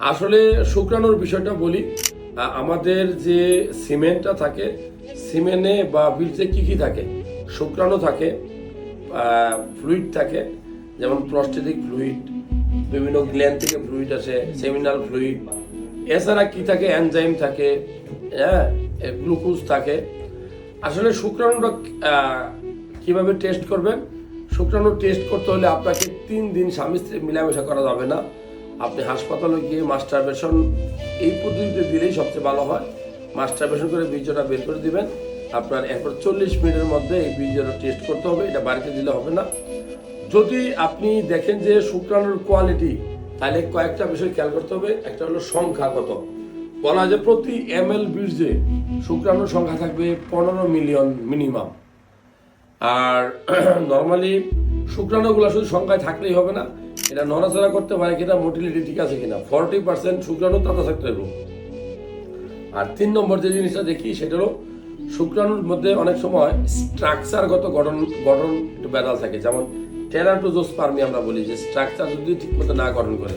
আসলে শুক্রাণুর বিষয়টা বলি। আমাদের যে সিমেন্টটা থাকে, সিমেন্টে বা বীজে কি কি থাকে? শুক্রাণু থাকে, ফ্লুইড থাকে, যেমন প্রস্টেটিক ফ্লুইড, বিভিন্ন গ্ল্যান্ড থেকে ফ্লুইড আসে, সেমিনাল ফ্লুইড। এছাড়া কি থাকে? এনজাইম থাকে, হ্যাঁ, গ্লুকোজ থাকে। আসলে শুক্রাণুটা কিভাবে টেস্ট করবেন? শুক্রাণু টেস্ট করতে হলে আপনাকে 3 দিন স্বামী স্ত্রী মিলামেশা করা যাবে না। আপনি হাসপাতালে গিয়ে মাস্টারবেশন এই পদ্ধতিতে দিলেই সবচেয়ে ভালো হয়। মাস্টারবেশন করে বীর্যটা বের করে দিবেন। আপনার এরপর 40 মিনিটের মধ্যে এই বীর্যটা টেস্ট করতে হবে, এটা বাড়িতে দিলে হবে না। যদি আপনি দেখেন যে শুক্রাণুর কোয়ালিটি, তাহলে কয়েকটা বিষয় খেয়াল করতে হবে। একটা হলো সংখ্যা কত। বলা যায় প্রতি ml বীর্যে শুক্রাণুর সংখ্যা থাকবে 15 মিলিয়ন মিনিমাম। আর নর্মালি শুক্রাণুগুলো শুধু সংখ্যায় থাকলেই হবে না, এটা নড়াচড়া করতে পারে কিনা, মোটিলিটি ঠিক আছে কিনা। 40% শুক্রাণু তাতা থাকতে হবে। আর 3 নম্বর যে জিনিসটা দেখি সেটা হলো শুক্রাণুর মধ্যে অনেক সময় স্ট্রাকচারগত গঠন একটু ব্যাধাল থাকে। যেমন টেরাটোজোস্পার্মি আমরা বলি, যে স্ট্রাকচার যদি ঠিক মতো না গঠন করে,